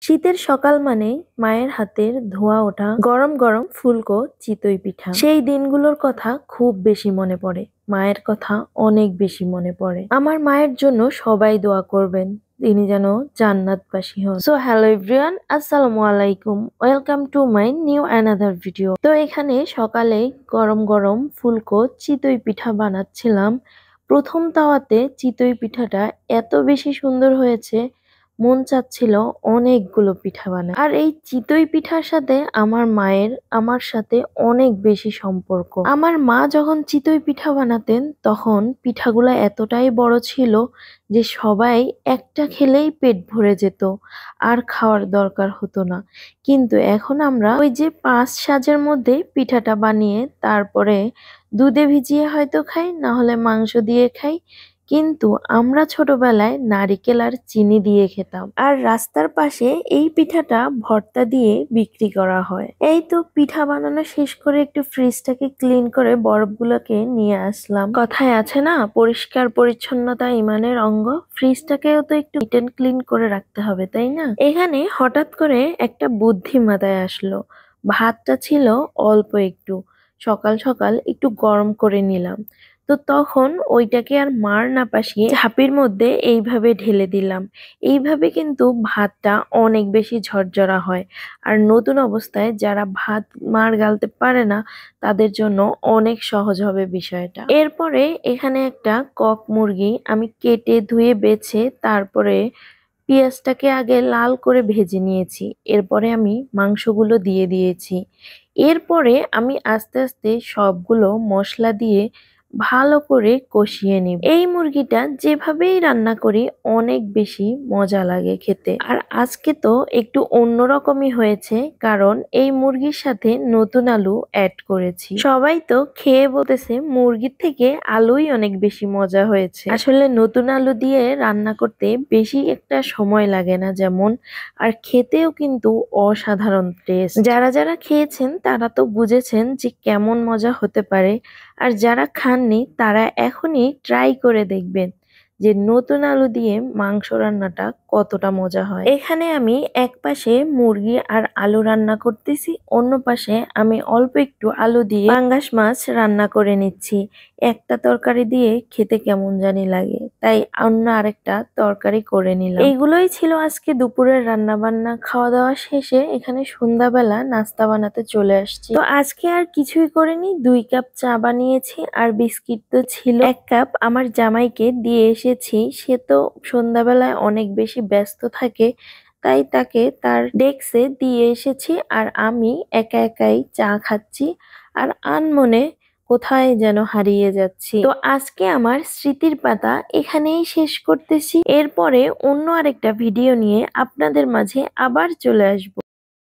শীতের সকাল মানে মায়ের হাতের ধোয়া ওঠা গরম গরম ফুলকো চিতই পিঠা। সেই দিনগুলোর কথা খুব বেশি মনে পড়ে। মায়ের কথা অনেক বেশি মনে পড়ে। আমার মায়ের জন্য সবাই দোয়া করবেন, তিনি যেন জান্নাতবাসী হন। সো হ্যালো এভরিওয়ান, আসসালামু আলাইকুম, welcome to my new another video. তো এখানে সকালে গরম গরম ফুলকো চিতই পিঠা বানাচ্ছিলাম। প্রথম তাওয়াতে চিতই পিঠাটা এত বেশি সুন্দর হয়েছে, মন চাচ্ছিল অনেকগুলো পিঠা বানায়। আর এই চিতই পিঠার সাথে আমার মায়ের আমার সাথে অনেক বেশি সম্পর্ক। আমার মা যখন চিতই পিঠা বানাতেন তখন পিঠাগুলা এতটাই বড় ছিল যে সবাই একটা খেলেই পেট ভরে যেত, আর খাওয়ার দরকার হতো না। কিন্তু এখন আমরা ওই যে 5 সাজের মধ্যে পিঠাটা বানিয়ে তারপরে দুধে ভিজিয়ে হয়তো খাই, না হলে মাংস দিয়ে খাই। কিন্তু আমরা ছোটবেলায় নারিকেল আর চিনি দিয়ে খেতাম, আর রাস্তার পাশে এই পিঠাটা ভর্তা দিয়ে বিক্রি করা হয়। এই তো পিঠা বানানো শেষ করে একটু ফ্রিজটাকে ক্লিন করে বরফগুলোকে নিয়ে আসলাম। কথায় আছে না, পরিষ্কার পরিচ্ছন্নতা ইমানের অঙ্গ। ফ্রিজটাকেও তো একটু নিট এন্ড ক্লিন করে রাখতে হবে, তাই না? এখানে হঠাৎ করে একটা বুদ্ধি মাথায় আসলো। ভাতটা ছিল অল্প একটু, সকাল সকাল একটু গরম করে নিলাম। তো তখন ওইটাকে আর মার না পাশিয়ে ঝাঁপির মধ্যে এইভাবে ঢেলে দিলাম। এইভাবে কিন্তু ভাতটা অনেক বেশি ঝরঝরা হয়। আর নতুন অবস্থায় যারা ভাত মার গালতে পারে না তাদের জন্য অনেক সহজ হবে বিষয়টা। এরপরে এখানে একটা কক মুরগি আমি কেটে ধুয়ে বেছে তারপরে পেঁয়াজটাকে আগে লাল করে ভেজে নিয়েছি। এরপরে আমি মাংসগুলো দিয়ে দিয়েছি। এরপরে আমি আস্তে আস্তে সবগুলো মশলা দিয়ে ভালো করে কষিয়ে নিব। এই মুরগিটা যেভাবেই রান্না করি অনেক বেশি মজা লাগে খেতে। আর আজকে তো একটু অন্যরকমই হয়েছে, কারণ এই মুরগির সাথে নতুন আলু অ্যাড করেছি। সবাই তো খেয়ে বলতেছে মুরগির থেকে আলুই অনেক বেশি মজা হয়েছে। আসলে নতুন আলু দিয়ে রান্না করতে বেশি একটা সময় লাগে না যেমন, আর খেতেও কিন্তু অসাধারণ টেস্ট। যারা যারা খেয়েছেন তারা তো বুঝেছেন যে কেমন মজা হতে পারে, আর যারা খাননি তারা এখনই ট্রাই করে দেখবেন যে নতুন আলু দিয়ে মাংস রান্নাটা কতটা মজা হয়। এখানে আমি এক পাশে মুরগি আর আলু রান্না করতেছি, অন্য পাশে আমি অল্প একটু আলু দিয়ে পাঙ্গাস মাছ রান্না করে নিচ্ছি। একটা তরকারি দিয়ে খেতে কেমন জানি লাগে, তাই অন্য আরেকটা তরকারি করে নিলাম। এইগুলোই ছিল আজকে দুপুরের রান্না বান্না। খাওয়া দাওয়া শেষে এখানে সন্ধ্যাবেলা নাস্তা বানাতে চলে আসছি। তো আজকে আর কিছুই করিনি, 2 কাপ চা বানিয়েছি আর বিস্কিট তো ছিল। 1 কাপ আমার জামাইকে দিয়ে এসেছি, সে তো সন্ধ্যাবেলায় অনেক বেশি ব্যস্ত থাকে, তাই তাকে তার ডেস্কে দিয়ে এসেছি। আর আমি একা একাই চা খাচ্ছি আর আনমনে কোথায় যেন হারিয়ে যাচ্ছি। তো আজকে আমার স্মৃতির পাতা এখানেই শেষ করতেছি। এরপরে অন্য আরেকটা ভিডিও নিয়ে আপনাদের মাঝে আবার চলে আসবো।